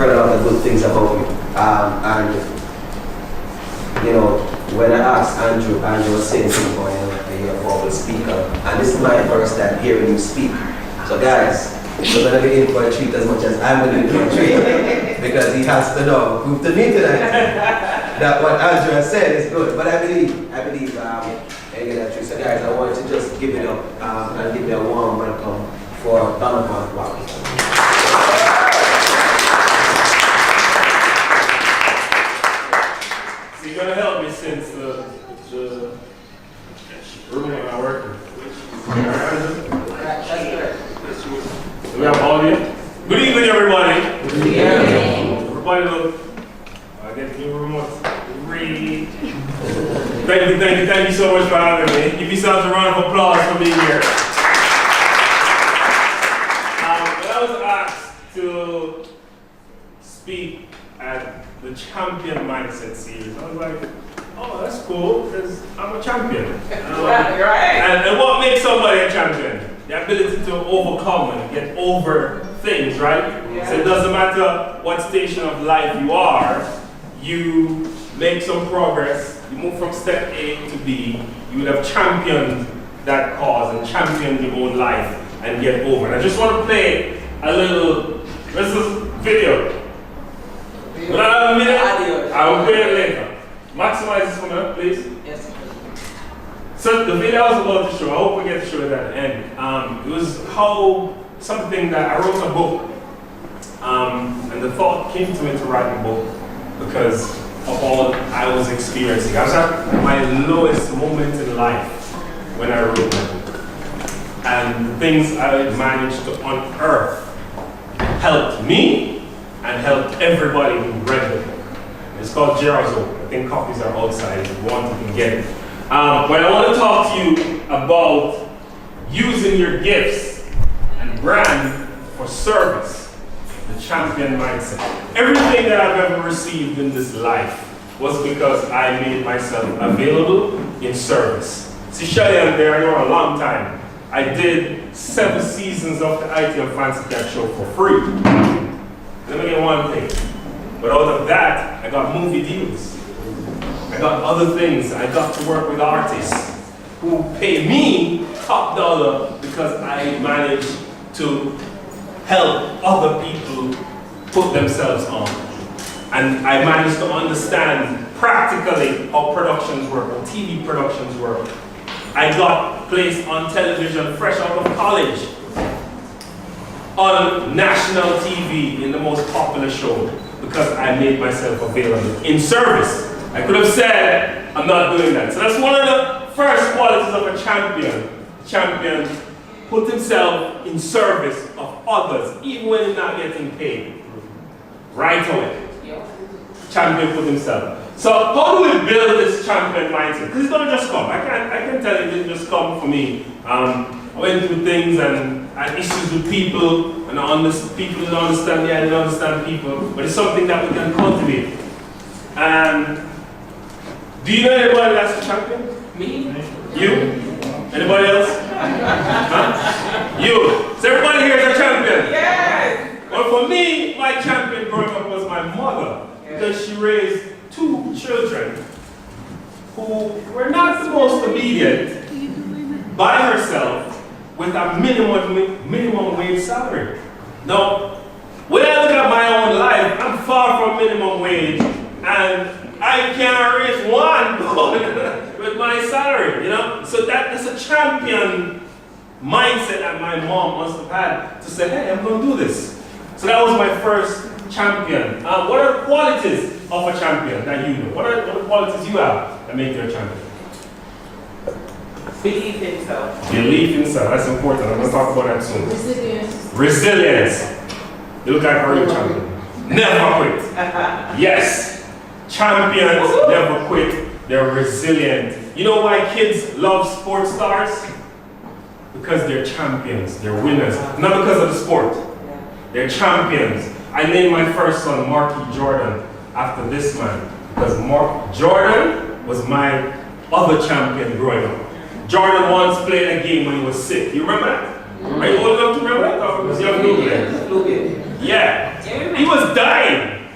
heard a lot of good things about you. And you know, when I asked Andrew was saying something about you're a vocal speaker, and this is my first time hearing you speak. So guys, you're gonna be in for a treat as much as I'm gonna be in for a treat, because he has to know, prove to me tonight that what Andrew has said is good. But I believe I get that treat. So guys, I want to just give it up and give me a warm welcome for Donovan Watkis. You're gonna help me since the room is not working. Do we have audio? Good evening, everybody. Good evening. Everybody look. I get new remote. Thank you so much for having me. Give yourselves a round of applause for being here. When I was asked to speak at the Champion Mindset series, I was like, oh, that's cool, because I'm a champion. And what makes somebody a champion? The ability to overcome and get over things, right? Yeah. So it doesn't matter what station of life you are, you make some progress, you move from step A to B, you will have championed that cause and championed your own life and get over. And I just want to play a little, this is video. Will I have a minute? I will play it later. Maximize this for me, please. Yes. So the video I was about to show, I hope we get to show it at the end. It was something that I wrote a book, and the thought came to me to write a book because of all I was experiencing. I was at my lowest moment in life when I wrote my book, and the things I managed to unearth helped me and helped everybody who read the book. It's called jrwatkis. I think copies are outside if you want, you can get it. But I want to talk to you about using your gifts and brand for service, the champion mindset. Everything that I've ever received in this life was because I made myself available in service. See, Shelly and there, I know a long time. I did 7 seasons of the IT and Fancy Cat show for free. Let me get one thing. But out of that, I got movie deals. I got other things. I got to work with artists who pay me top dollar because I managed to help other people put themselves on. And I managed to understand practically how productions work, how TV productions work. I got placed on television fresh out of college, on national TV in the most popular show because I made myself available in service. I could have said, I'm not doing that. So that's one of the first qualities of a champion. A champion put himself in service of others, even when he's not getting paid. Right away. Champion put himself. So how do we build this champion mindset? Because it doesn't just come. I can tell you it didn't just come for me. I went through things and I had issues with people, and people didn't understand me, I didn't understand people, but it's something that we can cultivate. And do you know anybody that's a champion? Me? You? Anybody else? Huh? You. So everybody here is a champion? Yes! Well, for me, my champion growing up was my mother, because she raised 2 children who were not the most obedient by herself with a minimum wage salary. Now, when I look at my own life, I'm far from minimum wage, and I can't raise one with my salary, you know? So that's a champion mindset that my mom must have had to say, hey, I'm going to do this. So that was my first champion. What are the qualities of a champion that you know? What are the qualities you have that make you a champion? Believe in himself. Believe in himself, that's important. I'm going to talk about that soon. Resilience. Resilience. You look like a real champion. Never quit. Yes. Champions never quit. They're resilient. You know why kids love sports stars? Because they're champions. They're winners. Not because of the sport. They're champions. I named my first son Marky Jordan after this man. Because Mark Jordan was my other champion growing up. Jordan once played a game when he was sick. You remember that? Are you old enough to remember that? Or was young people there? Yeah. He was dying,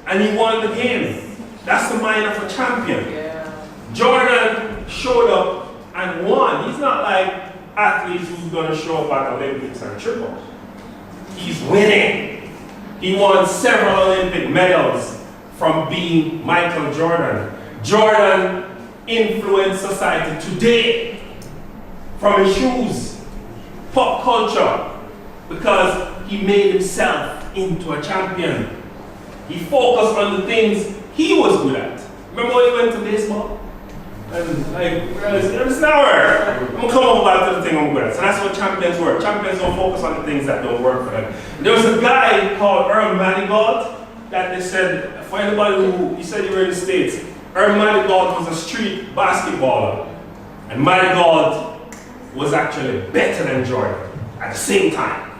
and he won the game. That's the mind of a champion. Yeah. Jordan showed up and won. He's not like athletes who's going to show up at Olympics and triple. He's winning. He won several Olympic medals from being Michael Jordan. Jordan influenced society today from his shoes, pop culture, because he made himself into a champion. He focused on the things he was good at. Remember when he went to baseball? And like, it's not work. I'm gonna come over back to the thing I'm good at. So that's what champions work. Champions don't focus on the things that don't work for them. There was a guy called Earl Manigault that they said, for anybody who, he said you were in the States, Earl Manigault was a street basketballer. And Manigault was actually better than Jordan at the same time.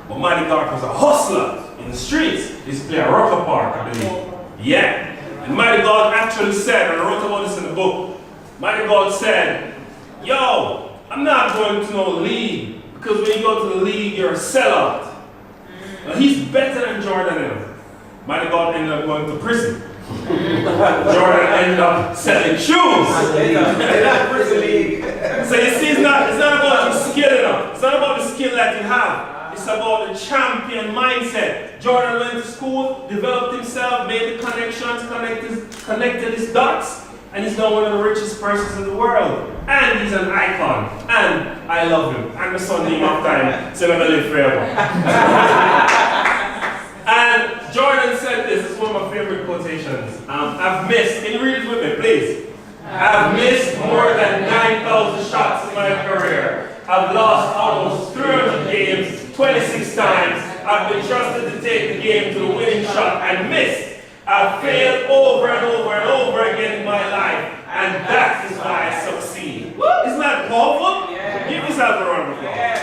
But Manigault was a hustler in the streets. He used to play at Rocker Park, I believe. Yeah. And Manigault actually said, and I wrote about this in the book, Manigault said, yo, I'm not going to no league, because when you go to the league, you're a sellout. Now, he's better than Jordan is. Manigault ended up going to prison. Jordan ended up selling shoes. So you see, it's not about your skill enough. It's not about the skill that you have. It's about the champion mindset. Jordan went to school, developed himself, made the connections, connected his dots, and he's now one of the richest persons in the world. And he's an icon. And I love him. And my son named off time, so I'm going to live forever. And Jordan said this is one of my favorite quotations. I've missed, can you read it with me, please? I've missed more than 9,000 shots in my career. I've lost almost 300 games, 26 times. I've been trusted to take the game to the winning shot and missed. I've failed over and over and over again in my life, and that is why I succeed. Isn't that powerful? Yeah. Give yourself a round of applause. Yeah.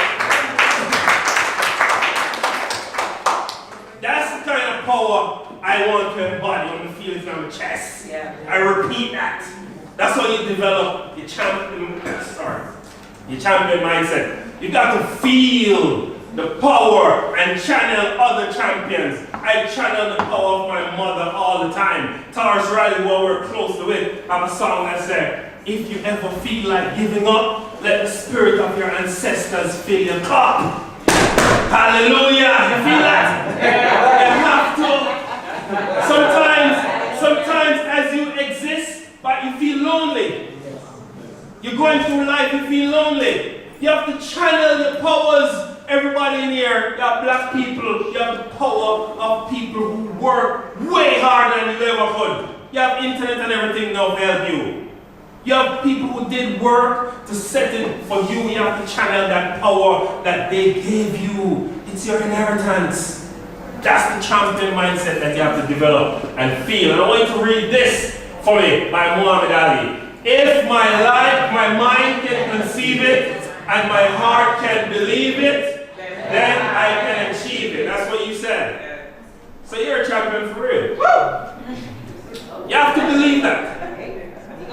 That's the kind of power I want to embody on the feelings on my chest. Yeah. I repeat that. That's how you develop your champion mindset. You got to feel the power and channel other champions. I channel the power of my mother all the time. Taurus Riley, while we're close to it, have a song that said, if you ever feel like giving up, let the spirit of your ancestors fill your cup. Hallelujah! You feel that? You have to. Sometimes as you exist, but you feel lonely. You're going through life, you feel lonely. You have to channel the powers. Everybody in here, you have black people, you have the power of people who work way harder than you ever could. You have internet and everything now to help you. You have people who did work to set it for you. You have to channel that power that they gave you. It's your inheritance. That's the champion mindset that you have to develop and feel. And I want you to read this for me by Muhammad Ali. If my mind can conceive it, and my heart can believe it, then I can achieve it. That's what you said. So you're a champion for real. Woo! You have to believe that.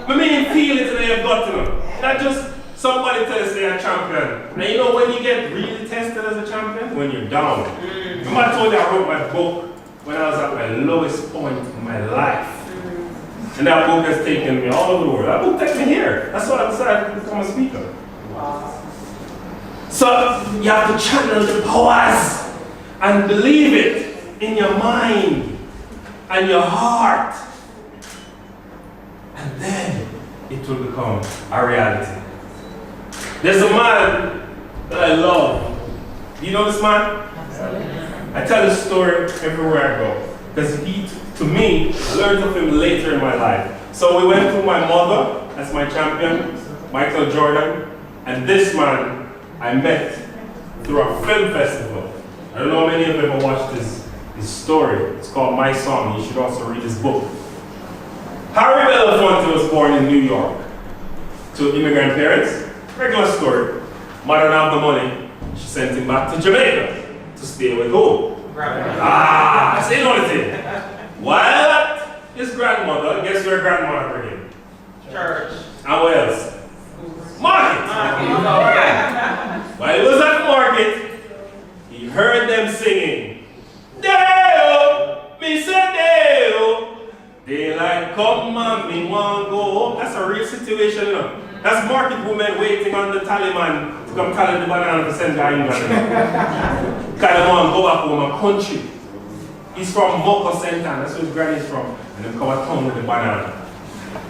I mean, feel it and you've got to know. Not just somebody tell us they're a champion. And you know when you get really tested as a champion? When you're down. Remember I told you I wrote my book when I was at my lowest point in my life. And that book has taken me all over the world. That book took me here. That's why I decided to become a speaker. So you have to channel the powers and believe it in your mind and your heart. And then it will become a reality. There's a man that I love. Do you know this man? I tell this story everywhere I go. Because he, to me, I learned of him later in my life. So we went to my mother, that's my champion, Michael Jordan, and this man I met through a film festival. I don't know how many of you ever watched his story. It's called My Song. You should also read his book. Harry Belafonte was born in New York to immigrant parents. Regular story. Mother didn't have the money. She sent him back to Jamaica to stay with who? I say no thing. While his grandmother, guess where grandmother bring him? Church. And what else? Market. While he was at the market, he heard them singing, Day-O, come man, me want to go home. That's a real situation, you know. That's market women waiting on the Taliban to come collect the banana to send to England. Because they want to go back home and country. He's from Moko Sentan, that's where his granny's from. And they come at town with the banana.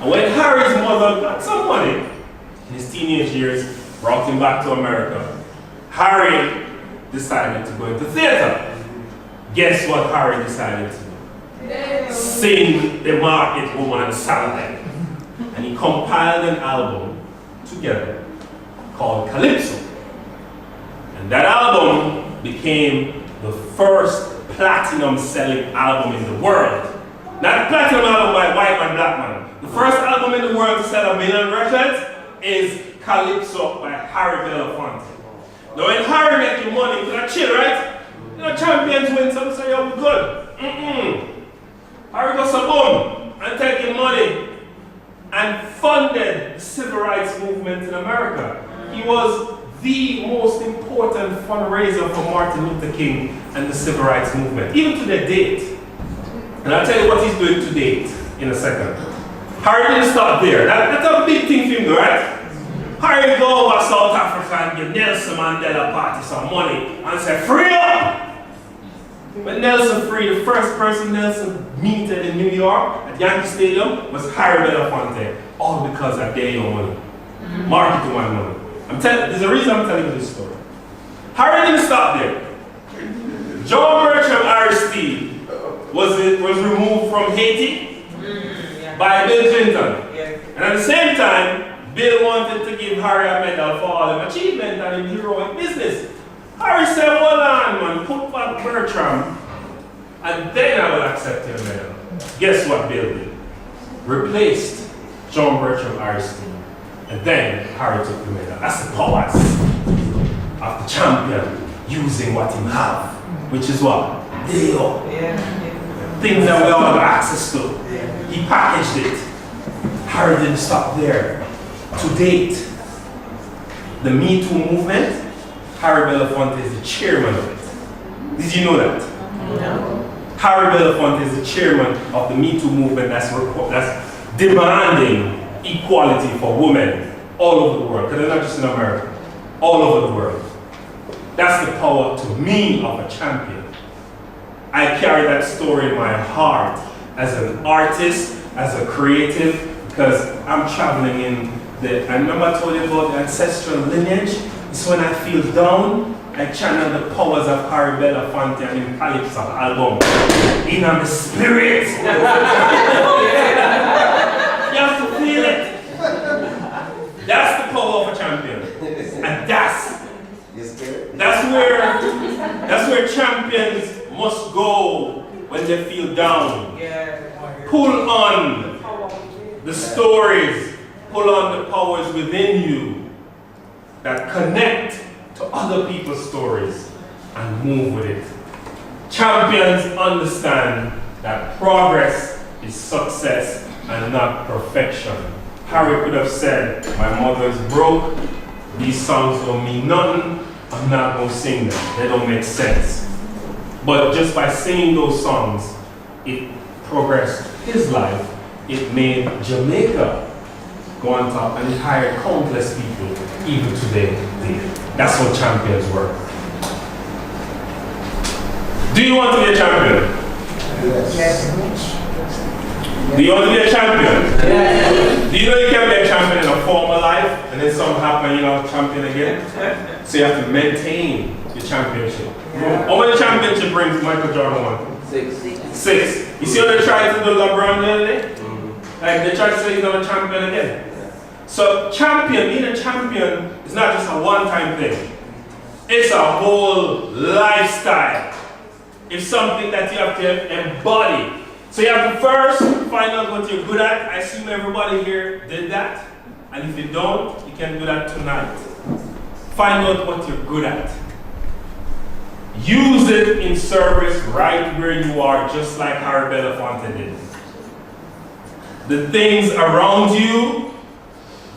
And when Harry's mother got some money in his teenage years, brought him back to America, Harry decided to go into theater. Guess what Harry decided to do? Sing the market woman salad. And he compiled an album together called Calypso. And that album became the first platinum selling album in the world. Not the platinum album by white man, black man. The first album in the world to sell 1 million records is Calypso by Harry Belafonte. Now when Harry making money, you chill, right? You know, champions win, some say, yo, we're good. Harry got some boom and taking money and funded the civil rights movement in America. He was the most important fundraiser for Martin Luther King and the civil rights movement, even to the date. And I'll tell you what he's doing to date in a second. Harry didn't stop there. That's a big thing for him, right? Harry go over South Africa and give Nelson Mandela Party some money and say, free up! When Nelson freed, the first person Nelson meted in New York at Yankee Stadium was Harry Belafonte, all because of their own money. Marketing one money. There's a reason I'm telling you this story. Harry didn't stop there. John Bertram Aristide was removed from Haiti by Bill Clinton. And at the same time, Bill wanted to give Harry a medal for all his achievement and his heroic business. Harry said, hold on, man, put back Bertram, and then I will accept your medal. Guess what Bill did? Replaced John Bertram Aristide. And then Harry took the medal. That's the powers of the champion using what he have, which is what? Deal. Things that we all have access to. He packaged it. Harry didn't stop there. To date, the Me Too movement, Harry Belafonte is the chairman of it. Did you know that? No. Harry Belafonte is the chairman of the Me Too movement that's demanding equality for women all over the world. Because they're not just in America, all over the world. That's the power to me of a champion. I carry that story in my heart as an artist, as a creative, because I'm traveling in I remember I told you about the ancestral lineage. It's when I feel down, I channel the powers of Harry Belafonte and in Calypso album. In my spirit. You have to feel it. That's the power of a champion. And that's where champions must go when they feel down. Pull on the stories. Pull on the powers within you that connect to other people's stories and move with it. Champions understand that progress is success and not perfection. Harry could have said, my mother's broke, these songs don't mean nothing, I'm not going to sing them, they don't make sense. But just by singing those songs, it progressed his life, it made Jamaica go on top, and it hired countless people, even today. That's how champions work. Do you want to be a champion? Yes. Do you want to be a champion? Yes. Do you know you can be a champion in a former life, and then something happens, you're not a champion again? So you have to maintain your championship. How many championship rings Michael Jordan won? 6. You see what they tried to do LeBron the other day? Like they tried to say he's not a champion again. So being a champion is not just a one-time thing. It's a whole lifestyle. It's something that you have to embody. So you have to first find out what you're good at. I assume everybody here did that. And if you don't, you can do that tonight. Find out what you're good at. Use it in service right where you are, just like Harry Belafonte did. The things around you,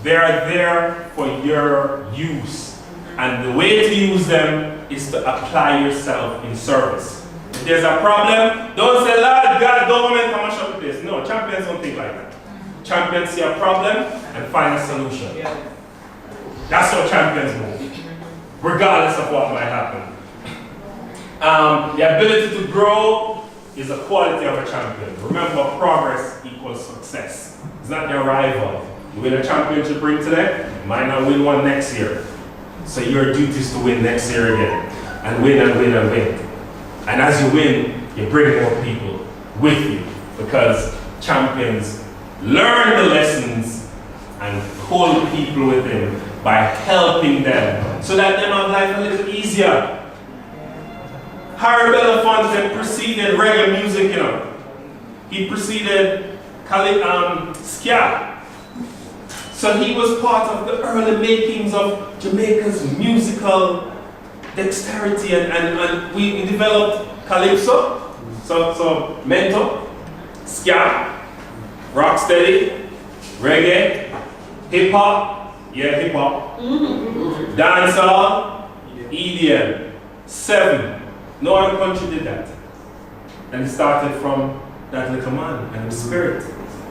they are there for your use. And the way to use them is to apply yourself in service. If there's a problem, don't say, Lord, God, government, come and shut the place. No, champion champions don't think like that. Champions see a problem and find a solution. That's how champions move, regardless of what might happen. The ability to grow is a quality of a champion. Remember, progress equals success. It's not the arrival. You win a championship ring today, you might not win one next year. So your duty is to win next year again. And win and win and win. And as you win, you bring more people with you. Because champions learn the lessons and pull people with them by helping them so that they have life a little easier. Harry Belafonte preceded reggae music, you know. He preceded ska. So he was part of the early makings of Jamaica's musical dexterity, and we developed calypso, so mento, ska, rocksteady, reggae, hip-hop, dancehall, EDM, 7. No other country did that. And it started from that little man and the spirit.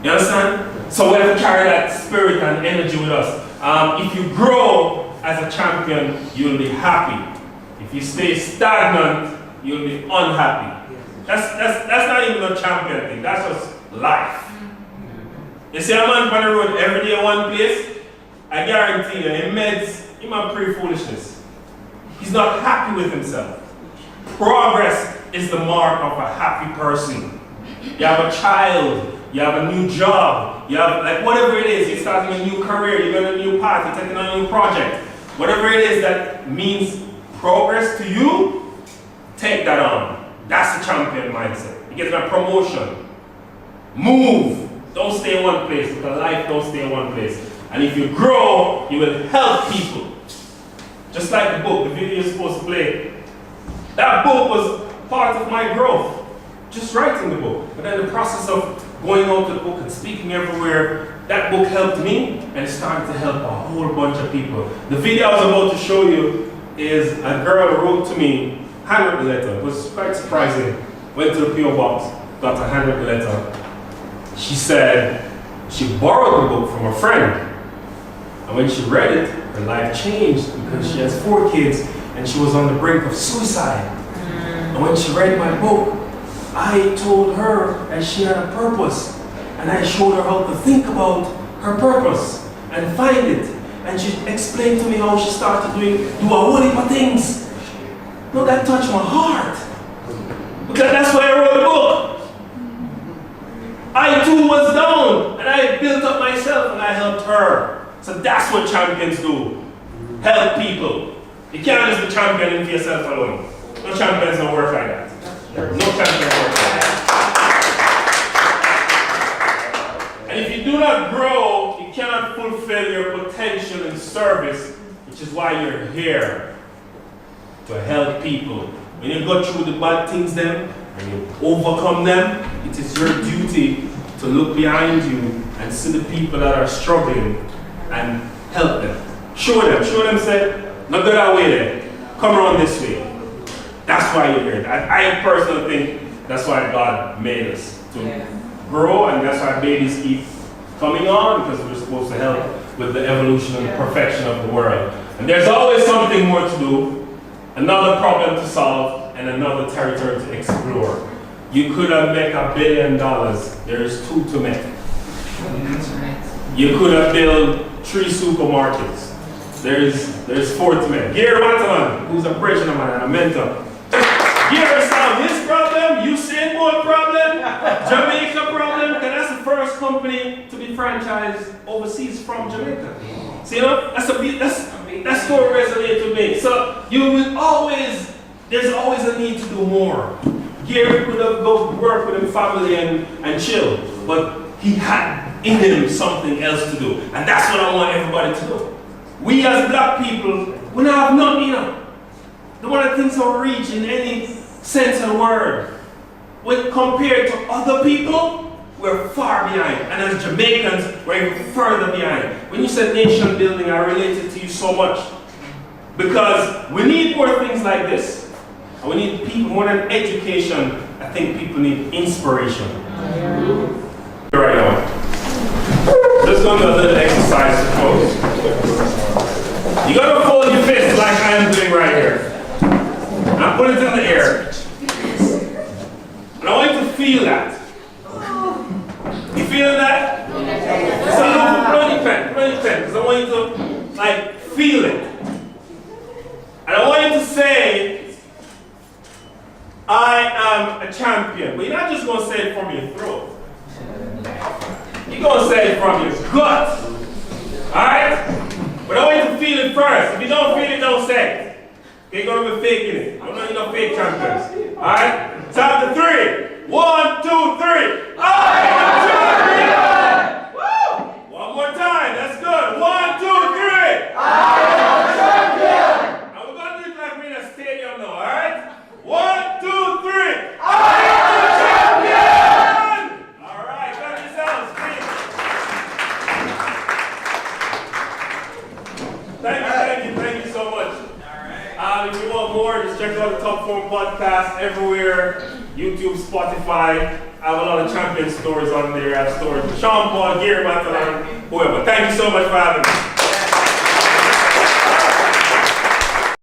You understand? So we have to carry that spirit and energy with us. If you grow as a champion, you'll be happy. If you stay stagnant, you'll be unhappy. That's not even a champion thing. That's just life. You see a man on the road every day one place, I guarantee you, he might pray foolishness. He's not happy with himself. Progress is the mark of a happy person. You have a child, you have a new job, you have, like, whatever it is, you're starting a new career, you're going to a new path, you're taking on a new project. Whatever it is that means progress to you, take that on. That's the champion mindset. You get a promotion. Move. Don't stay in one place, because life don't stay in one place. And if you grow, you will help people. Just like the book, the video you're supposed to play. That book was part of my growth. Just writing the book. But then the process of going out to the book and speaking everywhere, that book helped me, and it started to help a whole bunch of people. The video I was about to show you is a girl wrote to me, handwritten letter. It was quite surprising. Went to the PO box, got a handwritten letter. She said she borrowed the book from a friend. And when she read it, her life changed because she has 4 kids and she was on the brink of suicide. And when she read my book, I told her that she had a purpose. And I showed her how to think about her purpose and find it. And she explained to me how she started do a whole heap of things. No, that touched my heart. Because that's why I wrote the book. I too was down, and I built up myself and I helped her. So that's what champions do. Help people. You can't just be championing for yourself alone. No champions don't work like that. No champions work like that. And if you do not grow, you cannot fulfill your potential in service, which is why you're here, to help people. When you go through the bad things then, and you overcome them, it is your duty to look behind you and see the people that are struggling and help them. Show them, say, not go that way there, come around this way. That's why you're here. I personally think that's why God made us, to grow, and that's why babies keep coming on, because we're supposed to help with the evolution and perfection of the world. And there's always something more to do, another problem to solve, and another territory to explore. You could have made $1 billion. There's 2 to make. You could have built 3 supermarkets. There's 4 to make. jrwatkis, who's a president man and a mentor. Gary solved his problem, Usain Bolt problem, Jamaica problem, and that's the first company to be franchised overseas from Jamaica. So, you know, that story resonates with me. So you will always, there's always a need to do more. Gary could have go work with his family and chill, but he had in him something else to do. And that's what I want everybody to do. We as black people, we don't have nothing, you know. The one that thinks of reach in any sense of the word. When compared to other people, we're far behind. And as Jamaicans, we're even further behind. When you said nation building, I related to you so much. Because we need more things like this. And we need people, more than education, I think people need inspiration. Right. show you a little exercise to close. You're gonna fold your fist like I am doing right here. And put it in the air. And I want you to feel that. You feeling that? So put on your pen, because I want you to like feel it. And I want you to say, I am a champion. But you're not just gonna say it from your throat. You're gonna say it from your gut. Alright? But I want you to feel it first. If you don't feel it, don't say it. You're gonna be faking it. I don't know you're no fake champions. Alright? Time to 3. 1, 2, 3. I am champion! Woo! One more time. That's good. 1, 2, 3. I am champion! Now we're gonna do it like we're in a stadium now, alright? 1, 2, 3. I am champion! Alright, clap yourselves, please. Thank you so much. If you want more, just check out the Top Form Podcast everywhere. YouTube, Spotify. I have a lot of champion stories on there. I have stories with Sean Paul, Gary Matalan, whoever. Thank you so much for having me.